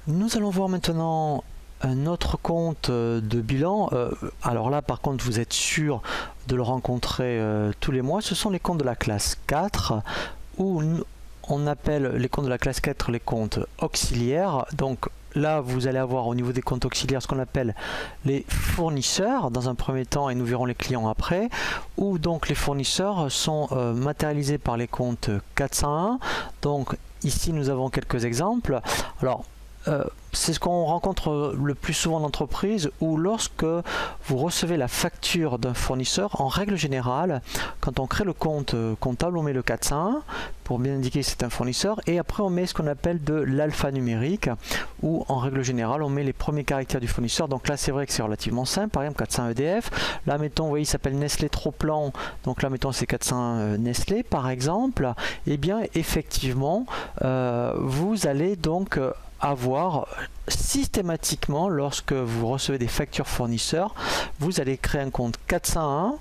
Nous allons voir maintenant un autre compte de bilan. Alors là, par contre, vous êtes sûr de le rencontrer tous les mois. Ce sont les comptes de la classe 4 où on appelle les comptes de la classe 4 les comptes auxiliaires. Donc là, vous allez avoir au niveau des comptes auxiliaires ce qu'on appelle les fournisseurs dans un premier temps, et nous verrons les clients après, où donc les fournisseurs sont matérialisés par les comptes 401. Donc ici, nous avons quelques exemples. Alors, c'est ce qu'on rencontre le plus souvent en entreprise, où lorsque vous recevez la facture d'un fournisseur, en règle générale, quand on crée le compte comptable, on met le 401 pour bien indiquer que c'est un fournisseur, et après on met ce qu'on appelle de l'alphanumérique, où en règle générale on met les premiers caractères du fournisseur. Donc là c'est vrai que c'est relativement simple. Par exemple 401 EDF, là mettons, vous voyez, il s'appelle Nestlé Troplan, donc là mettons c'est 401 Nestlé par exemple. Et bien effectivement vous allez donc avoir systématiquement, lorsque vous recevez des factures fournisseurs, vous allez créer un compte 401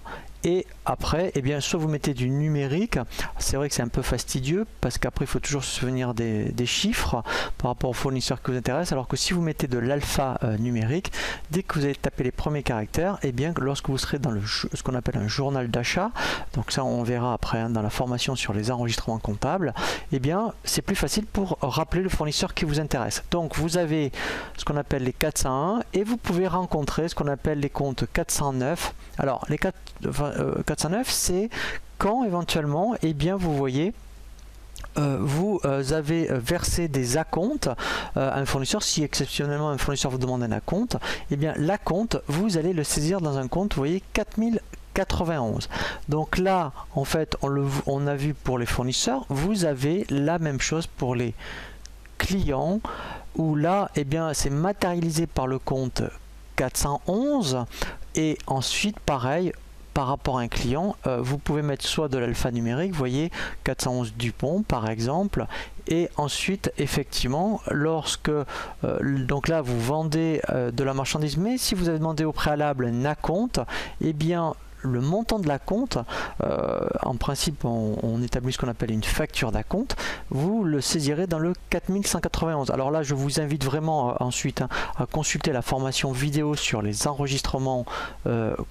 et après, eh bien, soit vous mettez du numérique. C'est vrai que c'est un peu fastidieux parce qu'après il faut toujours se souvenir des chiffres par rapport aux fournisseurs qui vous intéressent, alors que si vous mettez de l'alpha numérique, dès que vous allez taper les premiers caractères, eh bien lorsque vous serez dans ce qu'on appelle un journal d'achat, donc ça on verra après dans la formation sur les enregistrements comptables, eh bien c'est plus facile pour rappeler le fournisseur qui vous intéresse. Donc vous avez ce qu'on appelle les 401 et vous pouvez rencontrer ce qu'on appelle les comptes 409. Alors les 409, c'est quand éventuellement, eh bien vous voyez, vous avez versé des acomptes à un fournisseur. Si exceptionnellement un fournisseur vous demande un acompte, eh bien l'acompte, vous allez le saisir dans un compte, vous voyez, 4091. Donc là, en fait, on a vu pour les fournisseurs, vous avez la même chose pour les clients, où là, eh bien, c'est matérialisé par le compte 411, et ensuite, pareil, par rapport à un client, vous pouvez mettre soit de l'alphanumérique, vous voyez, 411 Dupont par exemple, et ensuite, effectivement, lorsque, donc là, vous vendez de la marchandise, mais si vous avez demandé au préalable un acompte, eh bien, le montant de l'acompte, en principe on établit ce qu'on appelle une facture d'acompte, vous le saisirez dans le 4191. Alors là je vous invite vraiment ensuite à consulter la formation vidéo sur les enregistrements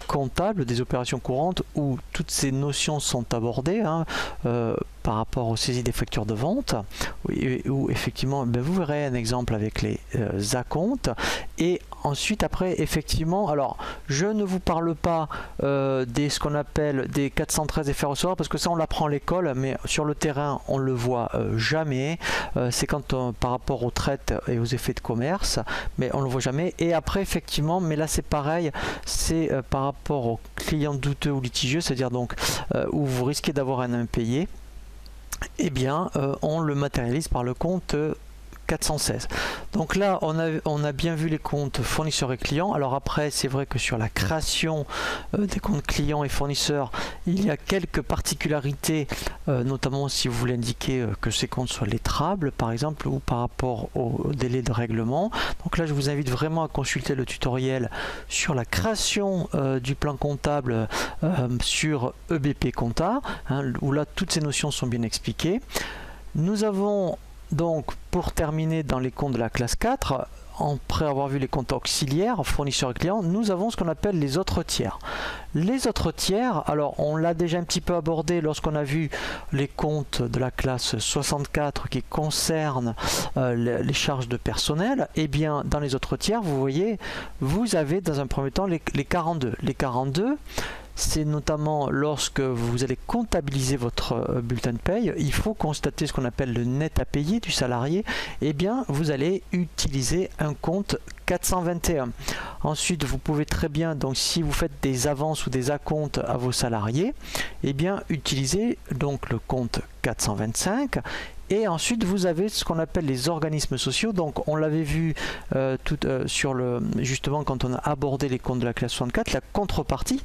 comptables des opérations courantes, où toutes ces notions sont abordées par rapport aux saisies des factures de vente, où effectivement vous verrez un exemple avec les acomptes. Et ensuite après, effectivement, alors je ne vous parle pas ce qu'on appelle des 413 effets recevoir, parce que ça on l'apprend à l'école, mais sur le terrain on le voit jamais. C'est quand par rapport aux traites et aux effets de commerce, mais on le voit jamais. Et après effectivement, mais là c'est pareil, c'est par rapport aux clients douteux ou litigieux, c'est-à-dire donc où vous risquez d'avoir un impayé, eh bien on le matérialise par le compte 416. Donc là on a bien vu les comptes fournisseurs et clients. Alors après c'est vrai que sur la création des comptes clients et fournisseurs, il y a quelques particularités, notamment si vous voulez indiquer que ces comptes soient lettrables par exemple, ou par rapport au délai de règlement. Donc là je vous invite vraiment à consulter le tutoriel sur la création du plan comptable sur EBP Compta, où là toutes ces notions sont bien expliquées. Nous avons donc, pour terminer dans les comptes de la classe 4, après avoir vu les comptes auxiliaires, fournisseurs et clients, nous avons ce qu'on appelle les autres tiers. Les autres tiers, alors on l'a déjà un petit peu abordé lorsqu'on a vu les comptes de la classe 64 qui concernent les charges de personnel. Et bien dans les autres tiers, vous voyez, vous avez dans un premier temps les 42. Les 42, c'est notamment lorsque vous allez comptabiliser votre bulletin de paye, il faut constater ce qu'on appelle le net à payer du salarié. Et bien vous allez utiliser un compte 421. Ensuite vous pouvez très bien, donc si vous faites des avances ou des acomptes à vos salariés, et bien utiliser donc le compte 425. Et ensuite vous avez ce qu'on appelle les organismes sociaux. Donc on l'avait vu justement quand on a abordé les comptes de la classe 64, la contrepartie,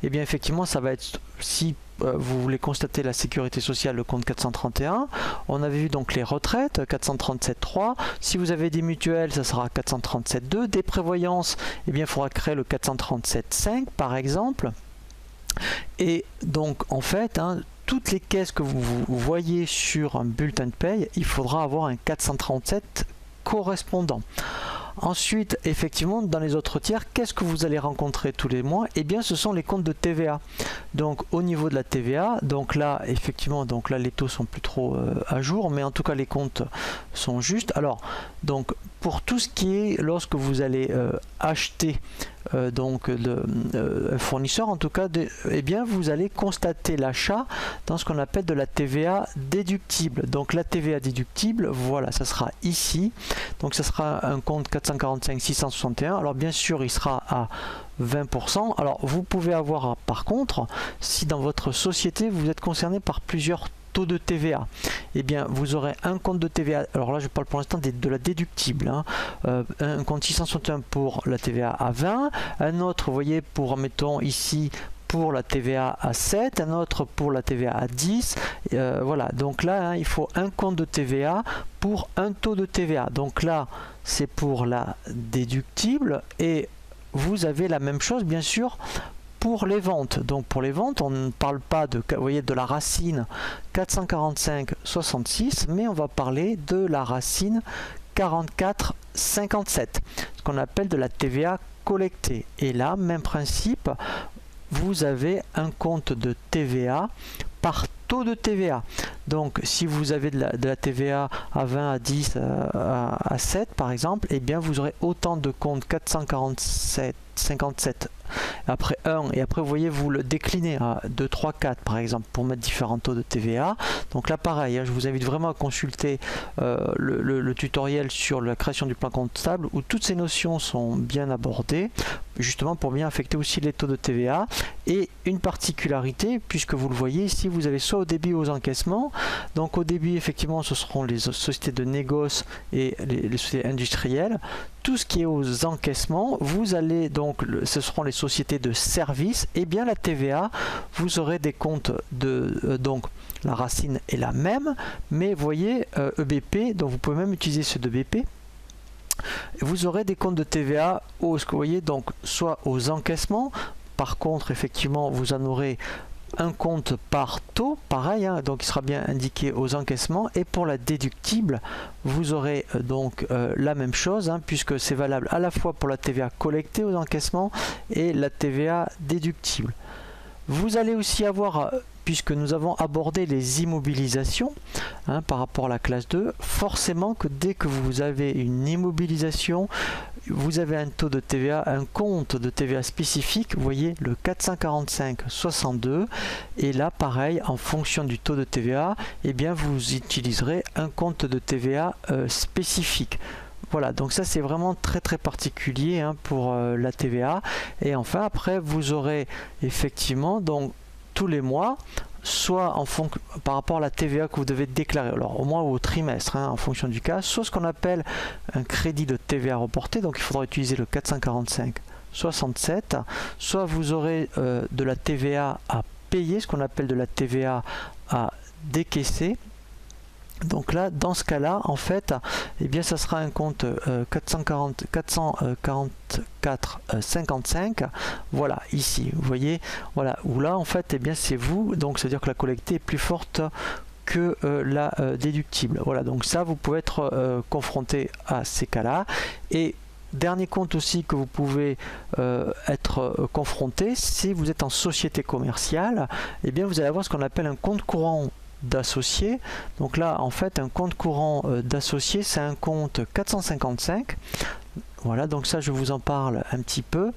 et bien effectivement ça va être, si vous voulez constater la sécurité sociale, le compte 431. On avait vu donc les retraites, 437.3. Si vous avez des mutuelles, ça sera 437.2. Des prévoyances, eh bien il faudra créer le 437.5 par exemple. Et donc en fait, toutes les caisses que vous voyez sur un bulletin de paye, il faudra avoir un 437 correspondant. Ensuite, effectivement, dans les autres tiers, qu'est-ce que vous allez rencontrer tous les mois? Eh bien, ce sont les comptes de TVA. Donc, au niveau de la TVA, donc là, effectivement, donc là, les taux sont plus trop à jour, mais en tout cas, les comptes sont justes. Alors, donc, pour tout ce qui est, lorsque vous allez acheter donc un fournisseur, en tout cas, eh bien, vous allez constater l'achat dans ce qu'on appelle de la TVA déductible. Donc, la TVA déductible, voilà, ça sera ici. Donc, ça sera un compte 445 661. Alors, bien sûr, il sera à 20%. Alors, vous pouvez avoir, par contre, si dans votre société, vous êtes concerné par plusieurs taux de TVA, eh bien vous aurez un compte de TVA, alors là je parle pour l'instant de la déductible, hein. Un compte 661 pour la TVA à 20, un autre, vous voyez, pour, mettons ici, pour la TVA à 7, un autre pour la TVA à 10, voilà, donc là, hein, il faut un compte de TVA pour un taux de TVA. Donc là, c'est pour la déductible, et vous avez la même chose, bien sûr, pour les ventes. Donc pour les ventes, on ne parle pas de, vous voyez, de la racine 445,66, mais on va parler de la racine 44,57, ce qu'on appelle de la TVA collectée. Et là, même principe, vous avez un compte de TVA par taux de TVA. Donc si vous avez de la TVA à 20, à 10, à 7 par exemple, eh bien vous aurez autant de comptes 447,57 après 1, et après vous voyez, vous le déclinez à 2, 3, 4 par exemple pour mettre différents taux de TVA. Donc là pareil, hein, je vous invite vraiment à consulter le tutoriel sur la création du plan comptable où toutes ces notions sont bien abordées, justement pour bien affecter aussi les taux de TVA. Et une particularité, puisque vous le voyez ici, vous avez soit au débit ou aux encaissements. Donc au débit, effectivement, ce seront les sociétés de négoce et les sociétés industrielles. Tout ce qui est aux encaissements, vous allez donc, ce seront les sociétés de services. Et bien la TVA, vous aurez des comptes de donc la racine est la même, mais vous voyez EBP, donc vous pouvez même utiliser ceux de BP. Vous aurez des comptes de TVA vous voyez, donc soit aux encaissements. Par contre, effectivement, vous en aurez un compte par taux, pareil, hein, donc il sera bien indiqué aux encaissements. Et pour la déductible, vous aurez donc la même chose, hein, puisque c'est valable à la fois pour la TVA collectée aux encaissements et la TVA déductible. Vous allez aussi avoir, puisque nous avons abordé les immobilisations, hein, par rapport à la classe 2, forcément que dès que vous avez une immobilisation, vous avez un taux de TVA, un compte de TVA spécifique, vous voyez le 445,62, et là pareil, en fonction du taux de TVA, eh bien vous utiliserez un compte de TVA spécifique. Voilà, donc ça c'est vraiment très très particulier, hein, pour la TVA. Et enfin après vous aurez effectivement donc tous les mois, soit en fonction par rapport à la TVA que vous devez déclarer, alors au mois ou au trimestre, hein, en fonction du cas, soit ce qu'on appelle un crédit de TVA reporté, donc il faudra utiliser le 445,67, soit vous aurez de la TVA à payer, ce qu'on appelle de la TVA à décaisser. Donc là, dans ce cas-là, en fait, eh bien, ça sera un compte 444,55. Voilà, ici, vous voyez, voilà, où là, en fait, eh bien, c'est vous. Donc, c'est-à-dire que la collectée est plus forte que la déductible. Voilà, donc ça, vous pouvez être confronté à ces cas-là. Et dernier compte aussi que vous pouvez être confronté, si vous êtes en société commerciale, eh bien, vous allez avoir ce qu'on appelle un compte courant d'associé. Donc là en fait un compte courant d'associé, c'est un compte 455. Voilà, donc ça je vous en parle un petit peu.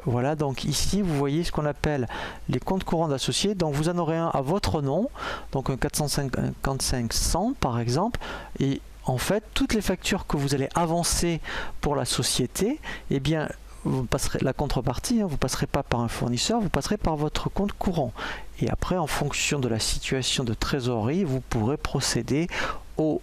Voilà, donc ici vous voyez ce qu'on appelle les comptes courants d'associés. Donc vous en aurez un à votre nom, donc un 455-100 par exemple, et en fait toutes les factures que vous allez avancer pour la société, eh bien vous passerez la contrepartie, hein, vous ne passerez pas par un fournisseur, vous passerez par votre compte courant. Et après, en fonction de la situation de trésorerie, vous pourrez procéder au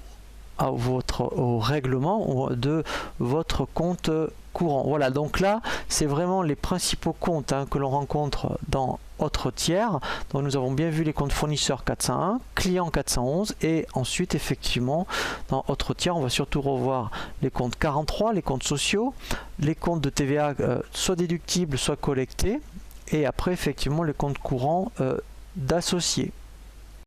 règlement de votre compte courant. Voilà, donc là, c'est vraiment les principaux comptes, hein, que l'on rencontre dans autres tiers. Donc nous avons bien vu les comptes fournisseurs 401, clients 411, et ensuite effectivement dans autres tiers, on va surtout revoir les comptes 43, les comptes sociaux, les comptes de TVA soit déductibles, soit collectés, et après effectivement les comptes courants d'associés.